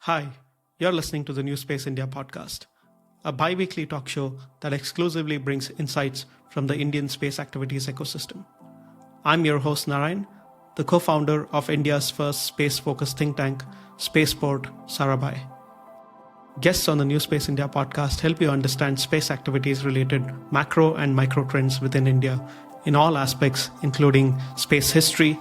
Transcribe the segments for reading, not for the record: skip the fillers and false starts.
Hi, you're listening to the New Space India podcast, a bi-weekly talk show that exclusively brings insights from the Indian space activities ecosystem. I'm your host Narayan, the co-founder of India's first space-focused think tank, Spaceport Sarabhai. Guests on the New Space India podcast help you understand space activities-related macro and micro trends within India in all aspects, including space history,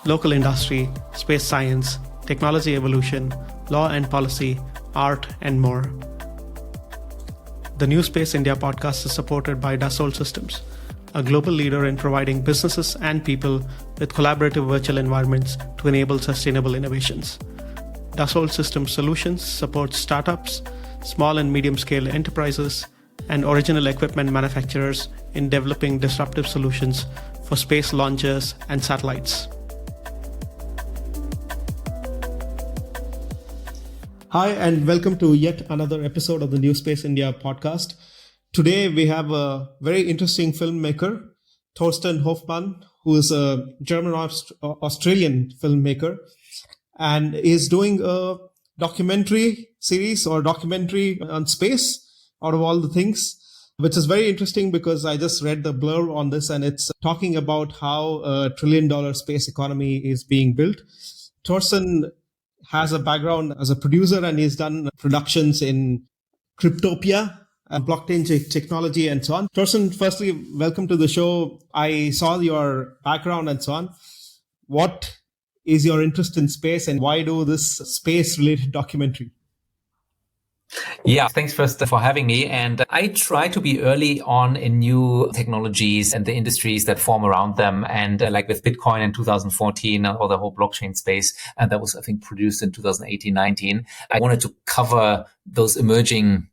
local industry, space science, technology evolution, law and policy, art, and more. The New Space India podcast is supported by Dassault Systèmes, a global leader in providing businesses and people with collaborative virtual environments to enable sustainable innovations. Dassault Systèmes Solutions supports startups, small and medium-scale enterprises, and original equipment manufacturers in developing disruptive solutions for space launchers and satellites. Hi, and welcome to yet another episode of the New Space India podcast. Today, we have a very interesting filmmaker, Thorsten Hofmann, who is a German-Australian filmmaker, and is doing a documentary series or documentary on space out of all the things, which is very interesting because I just read the blurb on this, and it's talking about how a $1 trillion space economy is being built. Thorsten has a background as a producer, and he's done productions in Cryptopia, blockchain technology, and so on. Thorsten, firstly, welcome to the show. I saw your background and so on. What is your interest in space, and why do this space-related documentary? Yeah, thanks first for having me. And I try to be early on in new technologies and the industries that form around them. And like with Bitcoin in 2014 or the whole blockchain space, and that was, I think, produced in 2018-19. I wanted to cover those emerging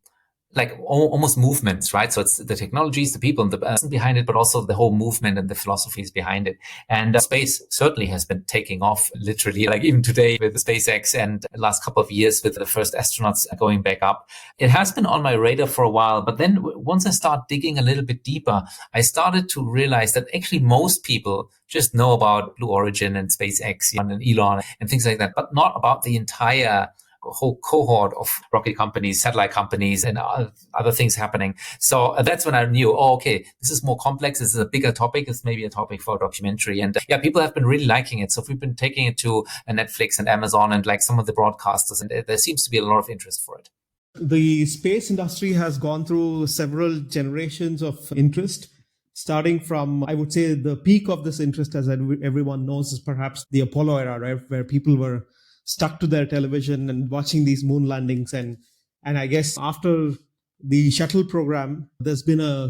like almost movements, right? So it's the technologies, the people and the person behind it, but also the whole movement and the philosophies behind it. And space certainly has been taking off literally, like even today with the SpaceX and the last couple of years with the first astronauts going back up. It has been on my radar for a while, but then once I start digging a little bit deeper, I started to realize that actually most people just know about Blue Origin and SpaceX and Elon and things like that, but not about the entire whole cohort of rocket companies, satellite companies, and other things happening. So that's when I knew, okay, this is more complex. This is a bigger topic. It's maybe a topic for a documentary. And people have been really liking it. So we've been taking it to Netflix and Amazon and like some of the broadcasters, and there seems to be a lot of interest for it. The space industry has gone through several generations of interest, starting from, I would say, the peak of this interest, as everyone knows, is perhaps the Apollo era, right, where people were stuck to their television and watching these moon landings. And I guess after the shuttle program, there's been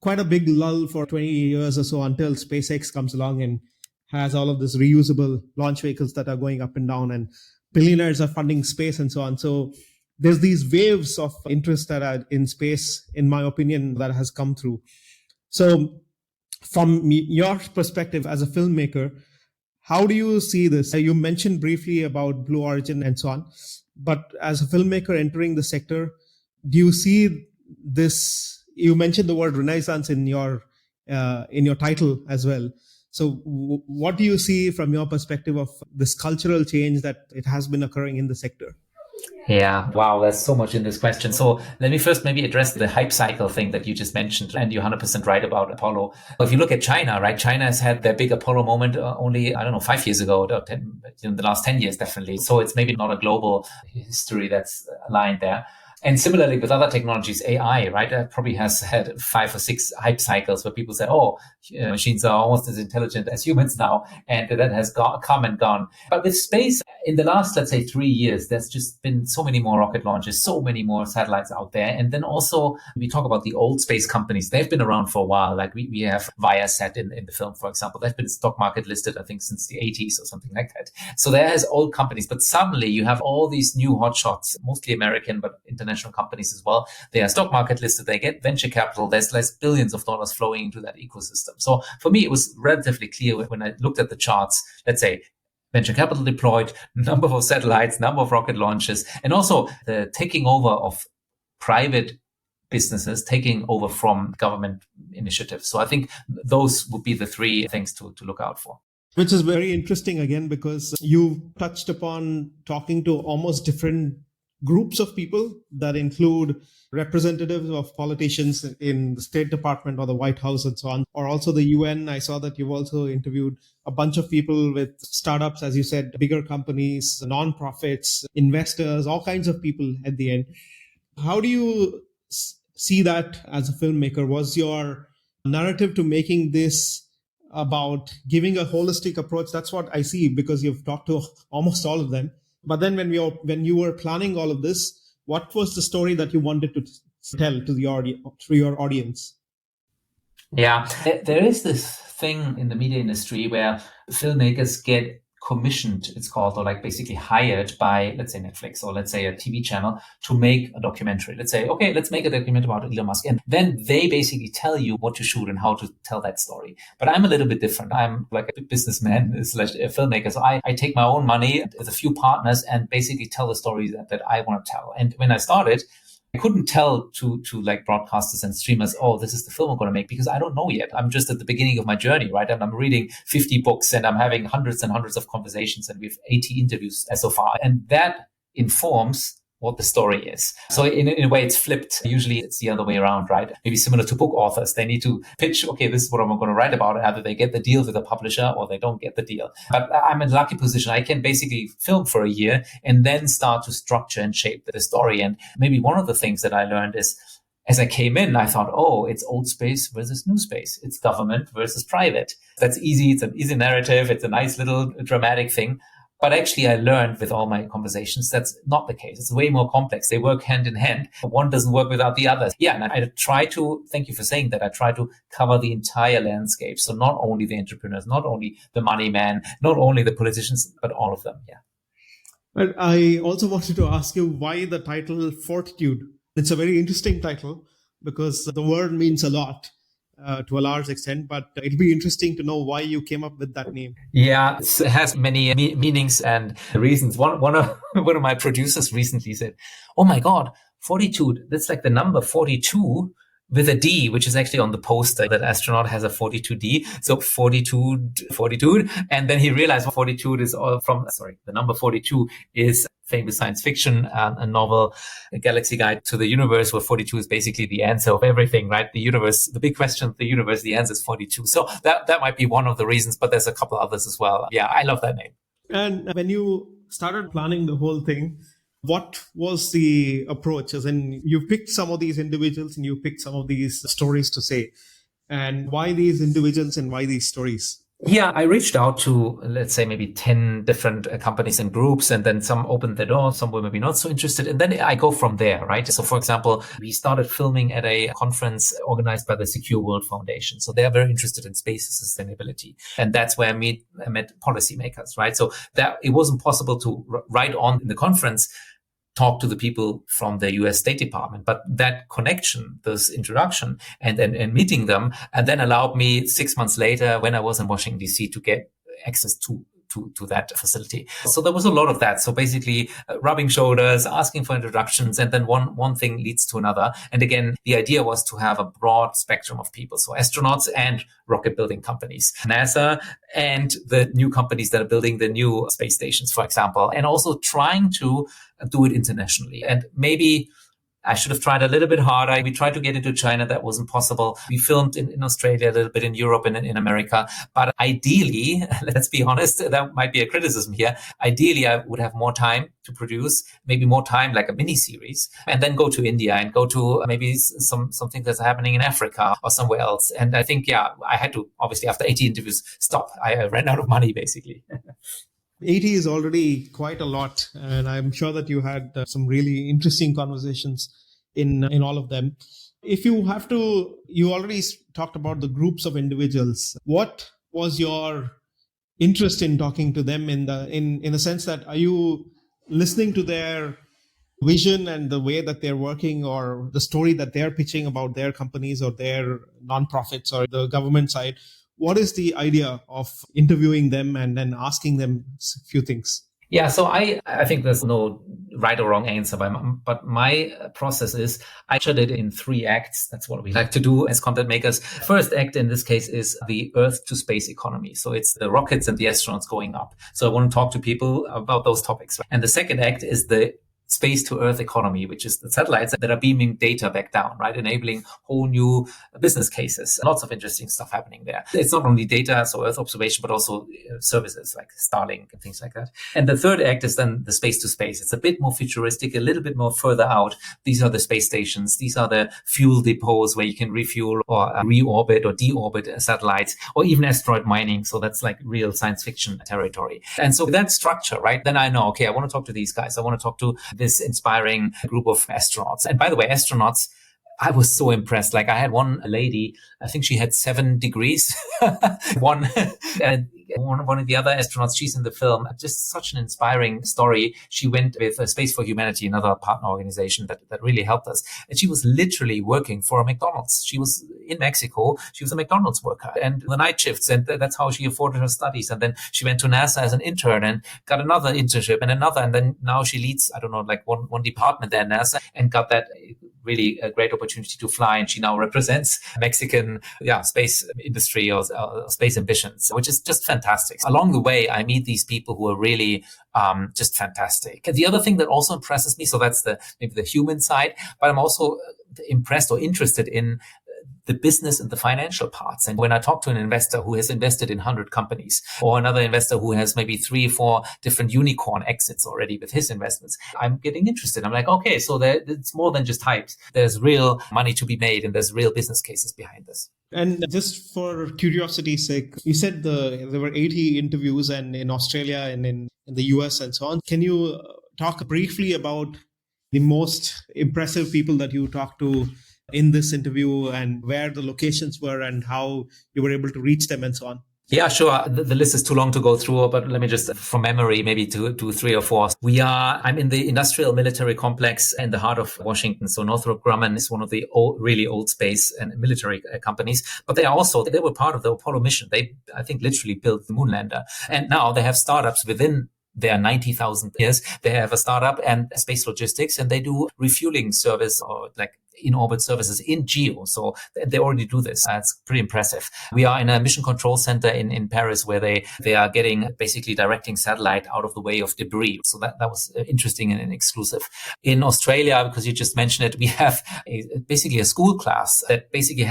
quite a big lull for 20 years or so until SpaceX comes along and has all of this reusable launch vehicles that are going up and down, and billionaires are funding space and so on. So there's these waves of interest that are in space, in my opinion, that has come through. So from your perspective as a filmmaker, how do you see this? You mentioned briefly about Blue Origin and so on, but as a filmmaker entering the sector, do you see this? You mentioned the word renaissance in your title as well. So what do you see from your perspective of this cultural change that it has been occurring in the sector? Yeah. Wow. There's so much in this question. So let me first maybe address the hype cycle thing that you just mentioned. And you're 100% right about Apollo. If you look at China, right? China has had their big Apollo moment only, 5 years ago, or 10, in the last 10 years, definitely. So it's maybe not a global history that's aligned there. And similarly with other technologies, AI, right, that probably has had 5 or 6 hype cycles where people say, machines are almost as intelligent as humans now. And that has come and gone. But with space, in the last, let's say, 3 years, there's just been so many more rocket launches, so many more satellites out there. And then also we talk about the old space companies. They've been around for a while. Like we have Viasat in the film, for example. They've been stock market listed, I think, since the 80s or something like that. So there has old companies. But suddenly you have all these new hotshots, mostly American, but international companies as well. They are stock market listed. They get venture capital. There's billions of dollars flowing into that ecosystem. So for me, it was relatively clear when I looked at the charts, let's say, venture capital deployed, number of satellites, number of rocket launches, and also the taking over of private businesses, taking over from government initiatives. So I think those would be the 3 things to look out for. Which is very interesting again, because you touched upon talking to almost different groups of people that include representatives of politicians in the State Department or the White House and so on, or also the UN. I saw that you've also interviewed a bunch of people with startups, as you said, bigger companies, non-profits, investors, all kinds of people at the end. How do you see that as a filmmaker? Was your narrative to making this about giving a holistic approach? That's what I see, because you've talked to almost all of them. But then when you were planning all of this, what was the story that you wanted to tell to your audience? Yeah, there is this thing in the media industry where filmmakers get commissioned, it's called, or like basically hired by, let's say, Netflix or let's say a TV channel to make a documentary. Let's say, okay, let's make a documentary about Elon Musk. And then they basically tell you what to shoot and how to tell that story. But I'm a little bit different. I'm like a businessman / a filmmaker. So I take my own money with a few partners and basically tell the stories that I want to tell. And when I started, I couldn't tell to like broadcasters and streamers, oh, this is the film I'm going to make, because I don't know yet. I'm just at the beginning of my journey, right? And I'm reading 50 books and I'm having hundreds and hundreds of conversations, and we have 80 interviews so far. And that informs what the story is. So in a way, it's flipped. Usually it's the other way around, right? Maybe similar to book authors. They need to pitch, okay, this is what I'm going to write about. Either they get the deal with the publisher or they don't get the deal. But I'm in a lucky position. I can basically film for a year and then start to structure and shape the story. And maybe one of the things that I learned is, as I came in, I thought, oh, it's old space versus new space. It's government versus private. That's easy. It's an easy narrative. It's a nice little dramatic thing. But actually, I learned with all my conversations, that's not the case. It's way more complex. They work hand in hand. One doesn't work without the other. Yeah, and I try to, thank you for saying that, I try to cover the entire landscape. So not only the entrepreneurs, not only the money man, not only the politicians, but all of them. Yeah. But I also wanted to ask you why the title Fortitude. It's a very interesting title because the word means a lot. To a large extent, but it'd be interesting to know why you came up with that name. Yeah, it has many meanings and reasons. One of my producers recently said, "Oh my God, Fortitude! That's like the number 42 with a D, which is actually on the poster. That astronaut has a 42D, so Fortitude." And then he realized Fortitude is all from the number 42 is famous science fiction, a novel, A Galaxy Guide to the Universe, where 42 is basically the answer of everything, right? The universe, the big question of the universe, the answer is 42. So that might be one of the reasons, but there's a couple others as well. Yeah, I love that name. And when you started planning the whole thing, what was the approach? As in, you picked some of these individuals and you picked some of these stories to say. And why these individuals and why these stories? Yeah, I reached out to, let's say, maybe 10 different companies and groups, and then some opened the door, some were maybe not so interested. And then I go from there, right? So, for example, we started filming at a conference organized by the Secure World Foundation. So they are very interested in space sustainability. And that's where I met policymakers, right? So that it wasn't possible to write on in the conference, talk to the people from the US State Department. But that connection, this introduction and meeting them, and then allowed me 6 months later, when I was in Washington, D.C., to get access to that facility. So there was a lot of that. So basically rubbing shoulders, asking for introductions, and then one thing leads to another. And again, the idea was to have a broad spectrum of people. So astronauts and rocket building companies, NASA and the new companies that are building the new space stations, for example, and also trying to do it internationally. And maybe I should have tried a little bit harder. We tried to get into China. That wasn't possible. We filmed in Australia, a little bit in Europe and in America. But ideally, let's be honest, that might be a criticism here. Ideally, I would have more time to produce, maybe more time, like a mini series, and then go to India and go to maybe something that's happening in Africa or somewhere else. And I think, I had to, obviously, after 80 interviews, stop. I ran out of money, basically. 80 is already quite a lot, and I'm sure that you had some really interesting conversations in all of them. If you have to, you already talked about the groups of individuals. What was your interest in talking to them in the sense that, are you listening to their vision and the way that they're working, or the story that they're pitching about their companies or their nonprofits or the government side? What is the idea of interviewing them and then asking them a few things? Yeah, so I think there's no right or wrong answer, but my process is I structured it in 3 acts. That's what we like to do as content makers. First act in this case is the Earth to space economy. So it's the rockets and the astronauts going up. So I want to talk to people about those topics. And the second act is the space to earth economy, which is the satellites that are beaming data back down, right? Enabling whole new business cases. Lots of interesting stuff happening there. It's not only data, so earth observation, but also services like Starlink and things like that. And the third act is then the space to space. It's a bit more futuristic, a little bit more further out. These are the space stations. These are the fuel depots where you can refuel or reorbit or deorbit satellites, or even asteroid mining. So that's like real science fiction territory. And so that structure, right? Then I know, okay, I want to talk to these guys. I want to talk to this inspiring group of astronauts. And by the way, astronauts, I was so impressed. Like I had one lady, I think she had 7 degrees. one of the other astronauts, she's in the film. Just such an inspiring story. She went with Space for Humanity, another partner organization that really helped us. And she was literally working for a McDonald's. She was in Mexico. She was a McDonald's worker and the night shifts. And that's how she afforded her studies. And then she went to NASA as an intern and got another internship and another. And then now she leads, I don't know, like one department there at NASA and got that really a great opportunity to fly. And she now represents Mexican space industry or space ambitions, which is just fantastic. Along the way, I meet these people who are really just fantastic. And the other thing that also impresses me, so that's maybe the human side, but I'm also impressed or interested in the business and the financial parts. And when I talk to an investor who has invested in 100 companies, or another investor who has maybe 3 or 4 different unicorn exits already with his investments, I'm getting interested. I'm like, okay, so it's more than just hype. There's real money to be made and there's real business cases behind this. And just for curiosity's sake, you said there were 80 interviews and in Australia and in the US and so on. Can you talk briefly about the most impressive people that you talked to in this interview and where the locations were and how you were able to reach them and so on? Yeah, sure. The list is too long to go through, but let me just, from memory, maybe two, 3 or 4. I'm in the industrial military complex in the heart of Washington. So Northrop Grumman is one of the really old space and military companies, but they were part of the Apollo mission. They, I think, literally built the moon lander. And now they have startups within their 90,000 years. They have a startup and space logistics, and they do refueling service or like in-orbit services in geo. So they already do this. It's pretty impressive. We are in a mission control center in Paris where they are basically directing satellite out of the way of debris. So that was interesting and exclusive. In Australia, because you just mentioned it, we have basically a school class that basically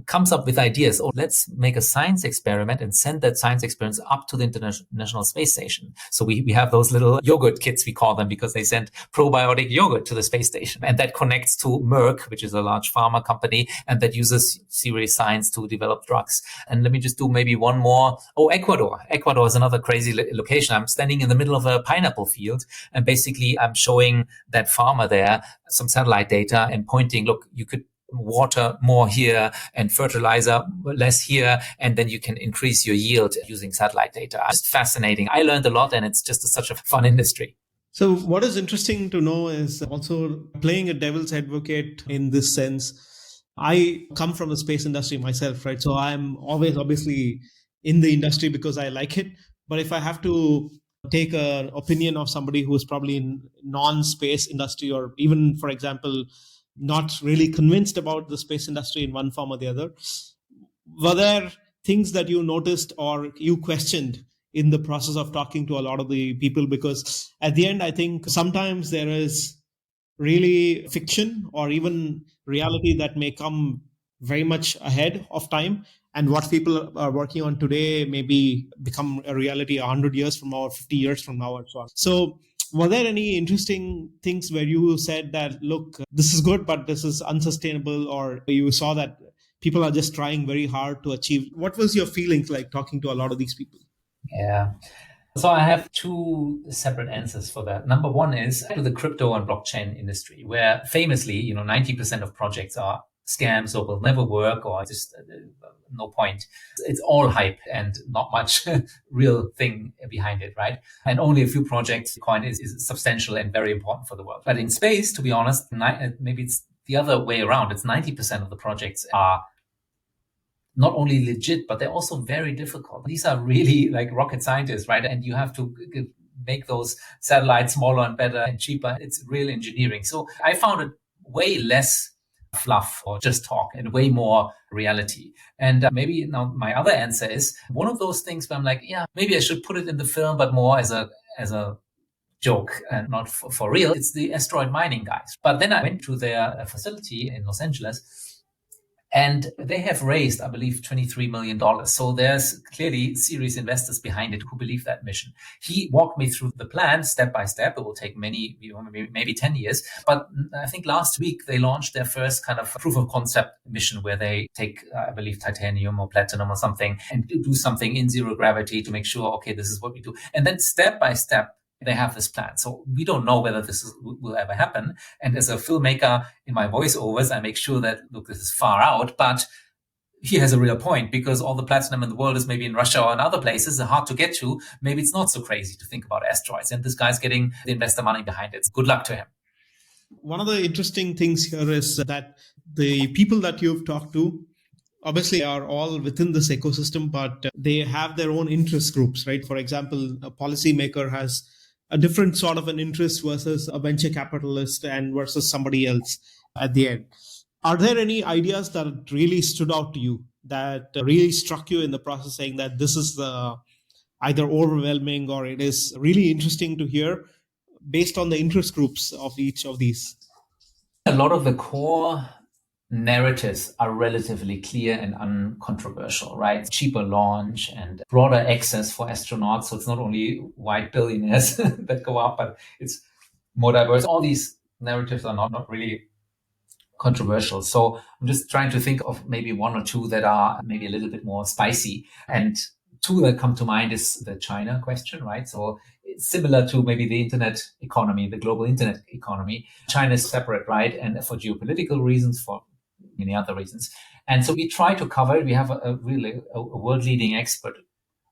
comes up with ideas. Oh, let's make a science experiment and send that science experiment up to the International Space Station. So we have those little yogurt kits, we call them, because they send probiotic yogurt to the space station. And that connects to Merck, which is a large pharma company, and that uses serious science to develop drugs. And let me just do maybe one more. Oh, Ecuador. Ecuador is another crazy location. I'm standing in the middle of a pineapple field, and basically I'm showing that farmer there some satellite data and pointing, look, you could water more here and fertilizer less here, and then you can increase your yield using satellite data. It's fascinating. I learned a lot, and it's just such a fun industry. So what is interesting to know is also playing a devil's advocate in this sense. I come from the space industry myself, right? So I'm always obviously in the industry because I like it. But if I have to take an opinion of somebody who is probably in non-space industry, or even, for example, not really convinced about the space industry in one form or the other, were there things that you noticed or you questioned in the process of talking to a lot of the people? Because at the end, I think sometimes there is really fiction or even reality that may come very much ahead of time. And what people are working on today maybe become a reality 100 years from now or 50 years from now and so on. So were there any interesting things where you said that, look, this is good, but this is unsustainable, or you saw that people are just trying very hard to achieve? What was your feelings like talking to a lot of these people? Yeah. So I have 2 separate answers for that. Number one is to the crypto and blockchain industry, where famously, 90% of projects are scams or will never work or just no point. It's all hype and not much real thing behind it, right? And only a few projects coin is substantial and very important for the world. But in space, to be honest, maybe it's the other way around. It's 90% of the projects are not only legit, but they're also very difficult. These are really like rocket scientists, right? And you have to make those satellites smaller and better and cheaper. It's real engineering. So I found it way less fluff or just talk and way more reality. And maybe now my other answer is one of those things where I'm like, yeah, maybe I should put it in the film, but more as a joke and not for real. It's the asteroid mining guys. But then I went to their facility in Los Angeles, and they have raised, I believe, $23 million. So there's clearly serious investors behind it who believe that mission. He walked me through the plan step by step. It will take maybe 10 years. But I think last week they launched their first kind of proof of concept mission where they take, I believe, titanium or platinum or something and do something in zero gravity to make sure, okay, this is what we do. And then step by step, they have this plan. So we don't know whether will ever happen. And as a filmmaker in my voiceovers, I make sure that, look, this is far out, but he has a real point, because all the platinum in the world is maybe in Russia or in other places. They're hard to get to. Maybe it's not so crazy to think about asteroids. And this guy's getting the investor money behind it. Good luck to him. One of the interesting things here is that the people that you've talked to obviously are all within this ecosystem, but they have their own interest groups, right? For example, a policymaker has a different sort of an interest versus a venture capitalist and versus somebody else at the end. Are there any ideas that really stood out to you, that really struck you in the process, saying that this is either overwhelming or it is really interesting to hear based on the interest groups of each of these? A lot of the core narratives are relatively clear and uncontroversial, right? Cheaper launch and broader access for astronauts. So it's not only white billionaires that go up, but it's more diverse. All these narratives are not really controversial. So I'm just trying to think of maybe one or two that are maybe a little bit more spicy. And two that come to mind is the China question, right? So it's similar to maybe the internet economy, the global internet economy. China is separate, right? And for geopolitical reasons, for many other reasons. And so we try to cover it. We have a world-leading expert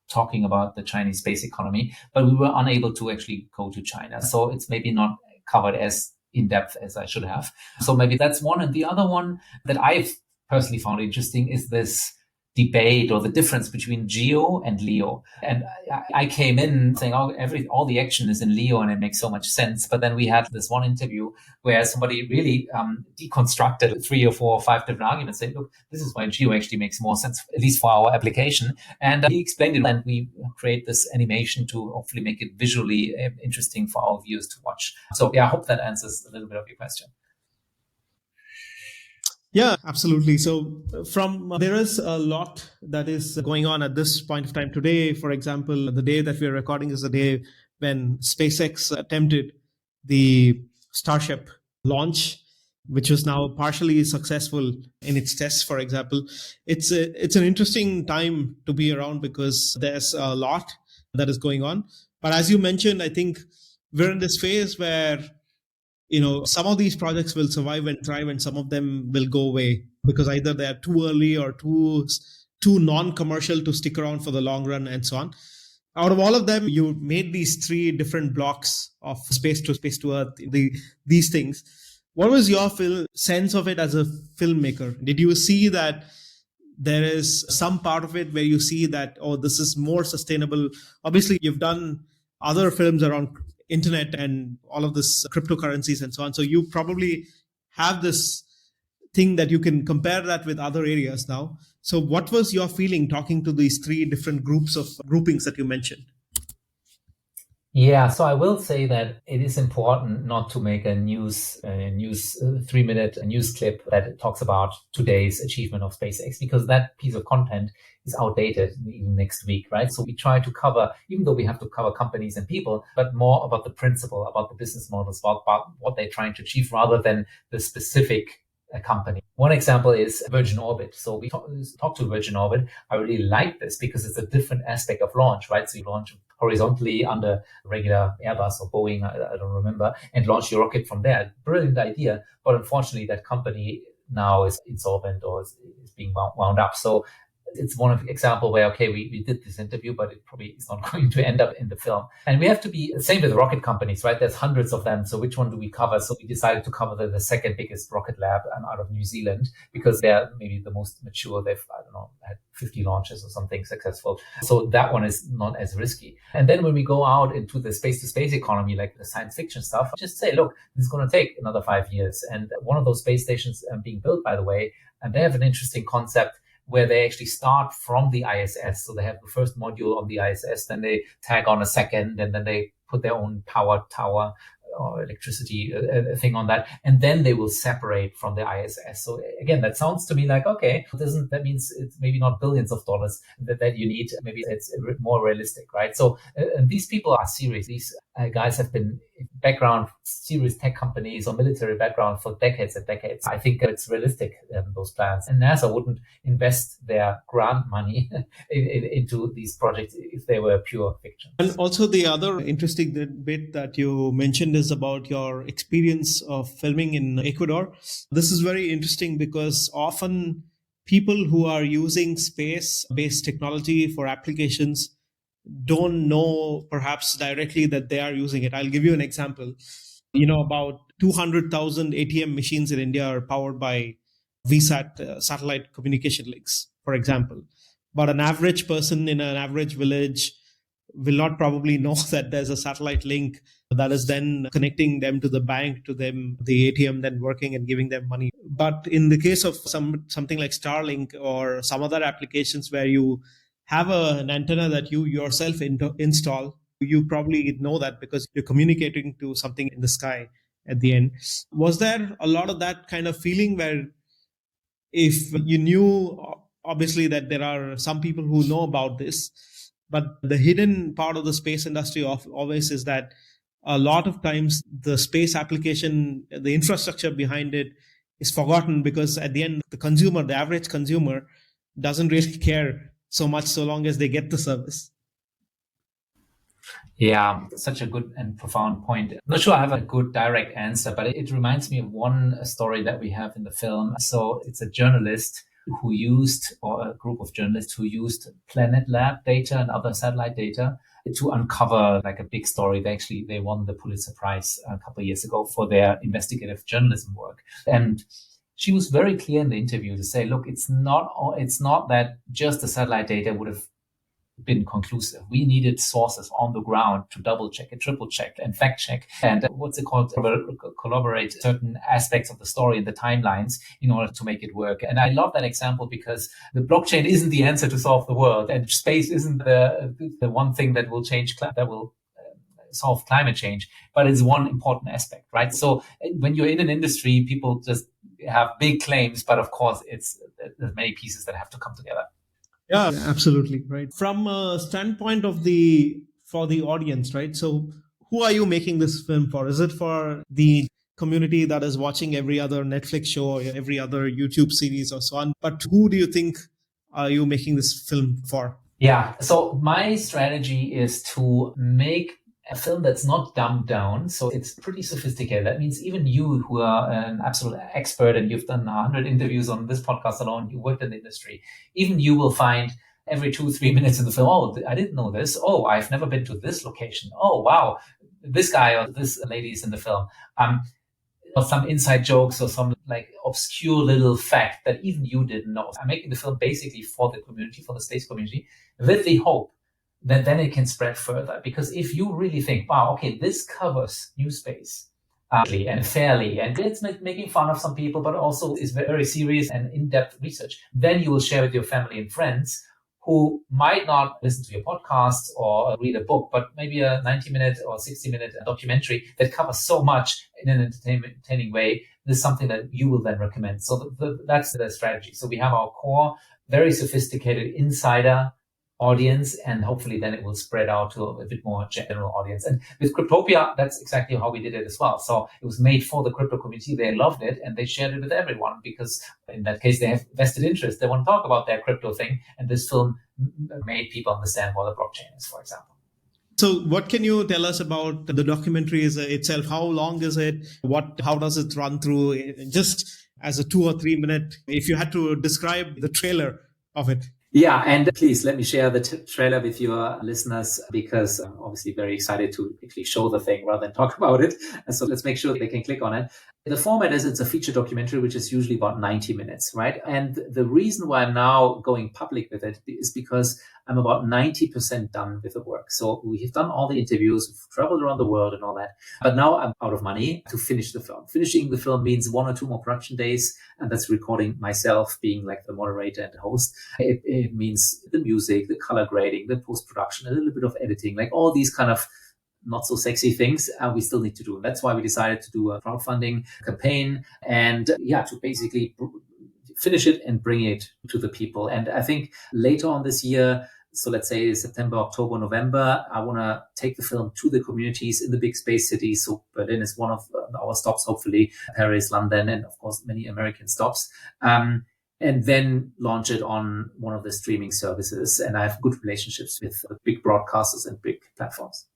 talking about the Chinese space economy, but we were unable to actually go to China. So it's maybe not covered as in depth as I should have. So maybe that's one. And the other one that I've personally found interesting is this debate or the difference between Geo and Leo. And I came in saying, all the action is in Leo and it makes so much sense. But then we had this one interview where somebody really deconstructed 3 or 4 or 5 different arguments, saying, look, this is why Geo actually makes more sense, at least for our application. And he explained it, and we create this animation to hopefully make it visually interesting for our viewers to watch. So yeah, I hope that answers a little bit of your question. Yeah, absolutely. So there is a lot that is going on at this point of time today. For example, the day that we're recording is the day when SpaceX attempted the Starship launch, which was now partially successful in its tests, for example. It's an interesting time to be around because there's a lot that is going on. But as you mentioned, I think we're in this phase where some of these projects will survive and thrive, and some of them will go away because either they are too early or too non-commercial to stick around for the long run and so on. Out of all of them, you made these 3 different blocks of space to Earth, these things. What was your sense of it as a filmmaker? Did you see that there is some part of it where you see that, this is more sustainable? Obviously, you've done other films around internet and all of this cryptocurrencies and so on. So you probably have this thing that you can compare that with other areas now. So what was your feeling talking to these 3 different groupings that you mentioned? Yeah, so I will say that it is important not to make a 3-minute news clip that talks about today's achievement of SpaceX, because that piece of content is outdated even next week, right? So we try to cover, even though we have to cover companies and people, but more about the principle, about the business models, about what they're trying to achieve rather than the specific company. One example is Virgin Orbit. So we talked to Virgin Orbit. I really like this because it's a different aspect of launch, right? So you launch horizontally under regular Airbus or Boeing, I don't remember, and launch your rocket from there. Brilliant idea. But unfortunately, that company now is insolvent or is being wound up. So it's one of the example where, okay, we did this interview, but it probably is not going to end up in the film. And we have to be the same with rocket companies, right? There's hundreds of them. So which one do we cover? So we decided to cover the second biggest rocket lab out of New Zealand because they're maybe the most mature. They've, had 50 launches or something successful. So that one is not as risky. And then when we go out into the space-to-space economy, like the science fiction stuff, just say, look, this is going to take another 5 years. And one of those space stations being built, by the way, and they have an interesting concept where they actually start from the ISS. So they have the first module on the ISS, then they tag on a second, and then they put their own power tower or electricity thing on that, and then they will separate from the ISS. So again, that sounds to me like, okay, that means it's maybe not billions of dollars that you need. Maybe it's more realistic, right? So these people are serious. These guys have been background, serious tech companies or military background for decades and decades. I think it's realistic, those plans. And NASA wouldn't invest their grant money into these projects if they were pure fiction. And also the other interesting bit that you mentioned is about your experience of filming in Ecuador. This is very interesting because often people who are using space-based technology for applications don't know perhaps directly that they are using it. I'll give you an example. About 200,000 ATM machines in India are powered by VSAT satellite communication links, for example. But an average person in an average village will not probably know that there's a satellite link that is then connecting them to the bank, to them, the ATM then working and giving them money. But in the case of something like Starlink or some other applications where you have an antenna that you yourself install, you probably know that because you're communicating to something in the sky at the end. Was there a lot of that kind of feeling where if you knew, obviously, that there are some people who know about this, but the hidden part of the space industry always is that a lot of times the space application, the infrastructure behind it is forgotten because at the end, the average consumer doesn't really care so much so long as they get the service. Yeah, such a good and profound point. I'm not sure I have a good direct answer, but it reminds me of one story that we have in the film. So it's a journalist or a group of journalists who used Planet Lab data and other satellite data to uncover like a big story. They won the Pulitzer Prize a couple of years ago for their investigative journalism work. And she was very clear in the interview to say, look, it's not that just the satellite data would have been conclusive. We needed sources on the ground to double check and triple check and fact check and collaborate certain aspects of the story and the timelines in order to make it work. And I love that example because the blockchain isn't the answer to solve the world, and space isn't the one thing that will solve climate change, but it's one important aspect, right? So when you're in an industry, people just have big claims, but of course there's many pieces that have to come together. Yeah, absolutely. Right. From a standpoint for the audience, right? So who are you making this film for? Is it for the community that is watching every other Netflix show or every other YouTube series or so on? But who do you think are you making this film for? Yeah. So my strategy is to make a film that's not dumbed down. So it's pretty sophisticated. That means even you who are an absolute expert and you've done 100 interviews on this podcast alone, you worked in the industry, even you will find every 2-3 minutes in the film, oh, I didn't know this. Oh, I've never been to this location. Oh, wow. This guy or this lady is in the film. Or some inside jokes or some like obscure little fact that even you didn't know. I'm making the film basically for the community, for the space community, with the hope that then it can spread further. Because if you really think, wow, okay, this covers new space and fairly, and it's making fun of some people, but also is very serious and in-depth research, then you will share with your family and friends who might not listen to your podcasts or read a book, but maybe a 90-minute or 60-minute documentary that covers so much in an entertaining way. This is something that you will then recommend. So that's the strategy. So we have our core, very sophisticated insider audience, and hopefully then it will spread out to a bit more general audience. And with Cryptopia, that's exactly how we did it as well. So it was made for the crypto community. They loved it and they shared it with everyone because in that case, they have vested interest. They want to talk about their crypto thing. And this film made people understand what a blockchain is, for example. So what can you tell us about the documentary itself? How long is it? How does it run through? Just as a 2 or 3 minute, if you had to describe the trailer of it. Yeah, and please let me share the trailer with your listeners because I'm obviously very excited to actually show the thing rather than talk about it. And so let's make sure they can click on it. The format is it's a feature documentary, which is usually about 90 minutes, right? And the reason why I'm now going public with it is because I'm about 90% done with the work. So we have done all the interviews, we've traveled around the world and all that. But now I'm out of money to finish the film. Finishing the film means 1 or 2 more production days. And that's recording myself being like the moderator and the host. It means the music, the color grading, the post-production, a little bit of editing, like all these kind of not so sexy things, we still need to do. And that's why we decided to do a crowdfunding campaign and to basically finish it and bring it to the people. And I think later on this year, so let's say September, October, November, I want to take the film to the communities in the big space cities. So Berlin is one of our stops, hopefully, Paris, London, and of course, many American stops. And then launch it on one of the streaming services. And I have good relationships with big broadcasters and big platforms.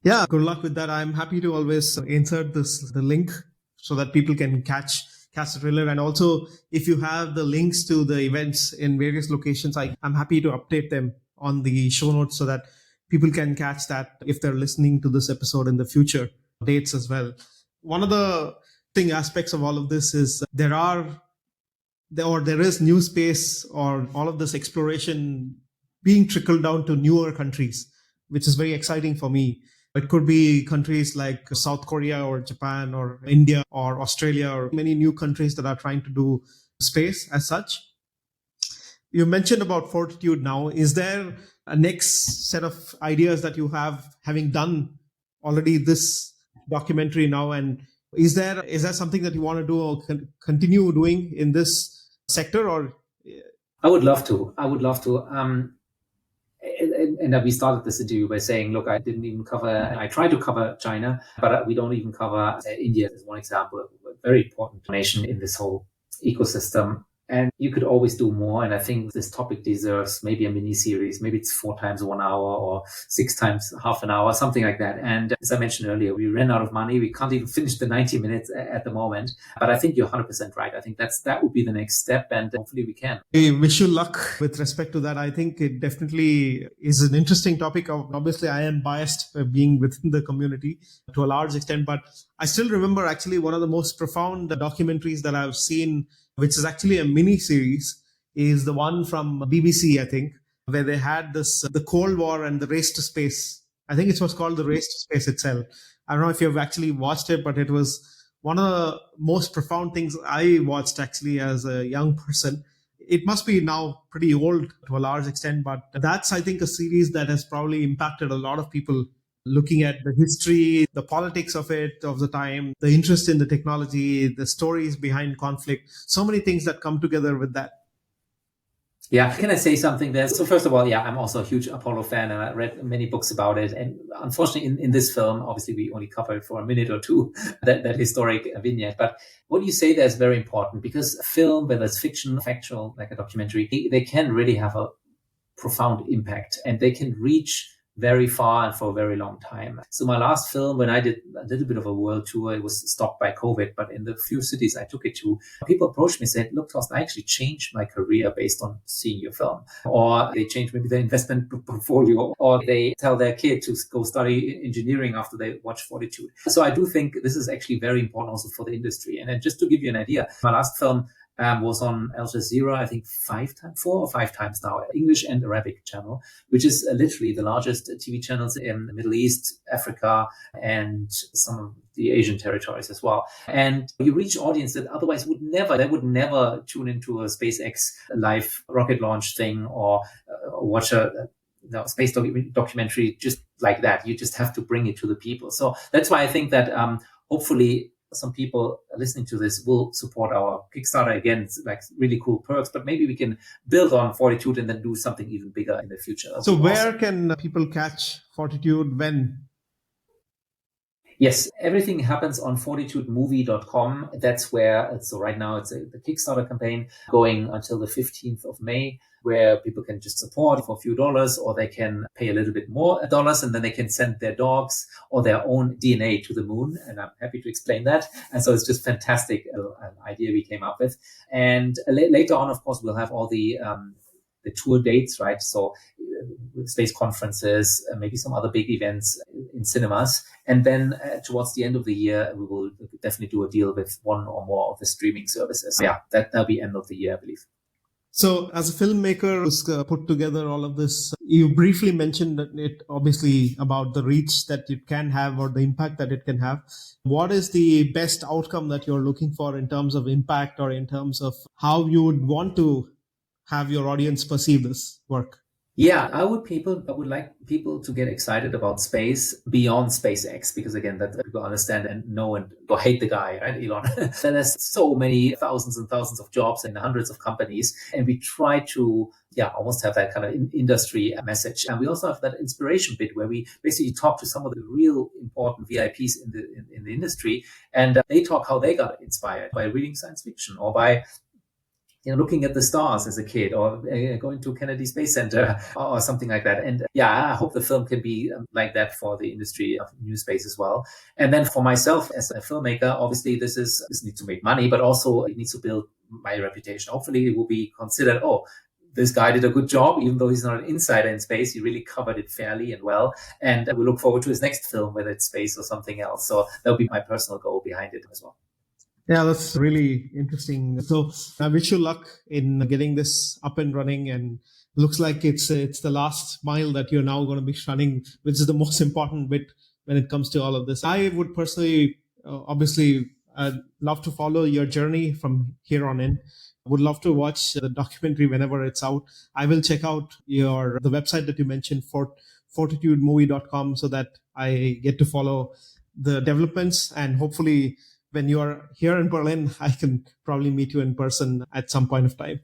Yeah, good luck with that. I'm happy to always insert the link so that people can catch the trailer. And also, if you have the links to the events in various locations, I'm happy to update them on the show notes so that people can catch that if they're listening to this episode in the future dates as well. One of the aspects of all of this is there is new space or all of this exploration being trickled down to newer countries, which is very exciting for me. It could be countries like South Korea or Japan or India or Australia or many new countries that are trying to do space as such. You mentioned about Fortitude now. Is there a next set of ideas that you have, having done already this documentary now? And is there something that you want to do or continue doing in this sector? Or I would love to. And we started this interview by saying, look, I tried to cover China, but we don't even cover India as one example, a very important nation in this whole ecosystem. And you could always do more. And I think this topic deserves maybe a mini series. Maybe it's 4 times 1 hour or 6 times half an hour, something like that. And as I mentioned earlier, we ran out of money. We can't even finish the 90 minutes at the moment. But I think you're 100% right. I think that would be the next step. And hopefully we can. I wish you luck with respect to that. I think it definitely is an interesting topic. Obviously, I am biased being within the community to a large extent. But I still remember actually one of the most profound documentaries that I've seen, which is actually a mini series, is the one from BBC, I think, where they had the Cold War and the race to space. I think it was called the race to space itself. I don't know if you've actually watched it, but it was one of the most profound things I watched actually as a young person. It must be now pretty old to a large extent, but that's, I think, a series that has probably impacted a lot of people, looking at the history, the politics of it, of the time, the interest in the technology, the stories behind conflict, so many things that come together with that. Yeah, can I say something there? So first of all, I'm also a huge Apollo fan and I read many books about it. And unfortunately, in this film, obviously, we only covered for a minute or two that historic vignette. But what you say there is very important because film, whether it's fiction, factual, like a documentary, they can really have a profound impact and they can reach very far and for a very long time. So my last film, when I did a little bit of a world tour, it was stopped by COVID, but in the few cities I took it to, people approached me and said, look, Thorsten, I actually changed my career based on seeing your film. Or they changed maybe their investment portfolio, or they tell their kid to go study engineering after they watch Fortitude. So I do think this is actually very important also for the industry. And then just to give you an idea, my last film was on Al Jazeera, I think 4 or 5 times now, English and Arabic channel, which is literally the largest TV channels in the Middle East, Africa, and some of the Asian territories as well. And you reach audience that otherwise would never tune into a SpaceX live rocket launch thing or watch a space documentary just like that. You just have to bring it to the people. So that's why I think that hopefully some people listening to this will support our Kickstarter. Again, it's like really cool perks, but maybe we can build on Fortitude and then do something even bigger in the future. So where can people catch Fortitude when? Yes, everything happens on fortitudemovie.com. That's where, so right now it's the Kickstarter campaign going until the 15th of May, where people can just support for a few dollars, or they can pay a little bit more dollars, and then they can send their dogs or their own DNA to the moon. And I'm happy to explain that. And so it's just fantastic idea we came up with. And later on, of course, we'll have all the tour dates, right? So space conferences, maybe some other big events in cinemas. And then towards the end of the year, we will definitely do a deal with one or more of the streaming services. Yeah, that'll be end of the year, I believe. So as a filmmaker who's put together all of this, you briefly mentioned it obviously about the reach that it can have or the impact that it can have. What is the best outcome that you're looking for in terms of impact or in terms of how you would want to have your audience perceive this work? Yeah, I would like people to get excited about space beyond SpaceX, because again, that people understand and know and or hate the guy, right, Elon. There's so many thousands and thousands of jobs in hundreds of companies, and we try to, almost have that kind of industry message. And we also have that inspiration bit where we basically talk to some of the real important VIPs in the industry, and they talk how they got inspired by reading science fiction or by looking at the stars as a kid, or going to Kennedy Space Center or something like that. And I hope the film can be like that for the industry of new space as well. And then for myself as a filmmaker, obviously this needs to make money, but also it needs to build my reputation. Hopefully it will be considered, this guy did a good job, even though he's not an insider in space. He really covered it fairly and well. And we look forward to his next film, whether it's space or something else. So that'll be my personal goal behind it as well. Yeah, that's really interesting. So I wish you luck in getting this up and running, and looks like it's the last mile that you're now going to be running, which is the most important bit when it comes to all of this. I would personally, obviously, love to follow your journey from here on in. Would love to watch the documentary whenever it's out. I will check out the website that you mentioned, fortitudemovie.com, so that I get to follow the developments, and hopefully when you are here in Berlin, I can probably meet you in person at some point of time.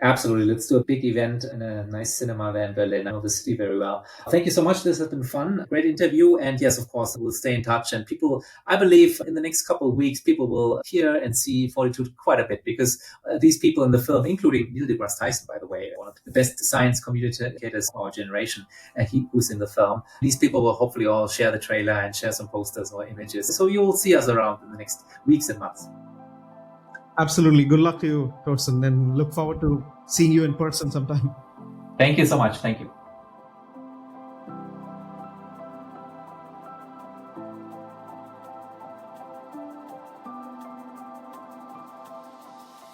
Absolutely. Let's do a big event in a nice cinema there in Berlin. I know the city very well. Thank you so much. This has been fun. Great interview. And yes, of course, we'll stay in touch. And people, I believe in the next couple of weeks, people will hear and see Fortitude quite a bit, because these people in the film, including Neil deGrasse Tyson, by the way, one of the best science communicators of our generation, who's in the film. These people will hopefully all share the trailer and share some posters or images. So you'll see us around in the next weeks and months. Absolutely. Good luck to you, Thorsten, and look forward to seeing you in person sometime. Thank you so much. Thank you.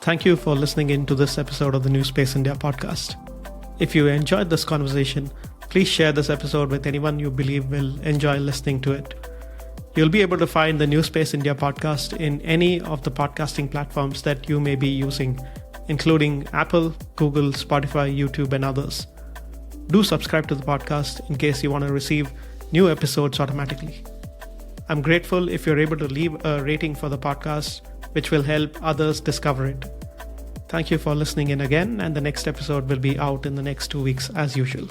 Thank you for listening in to this episode of the New Space India podcast. If you enjoyed this conversation, please share this episode with anyone you believe will enjoy listening to it. You'll be able to find the New Space India podcast in any of the podcasting platforms that you may be using, including Apple, Google, Spotify, YouTube, and others. Do subscribe to the podcast in case you want to receive new episodes automatically. I'm grateful if you're able to leave a rating for the podcast, which will help others discover it. Thank you for listening in again, and the next episode will be out in the next 2 weeks as usual.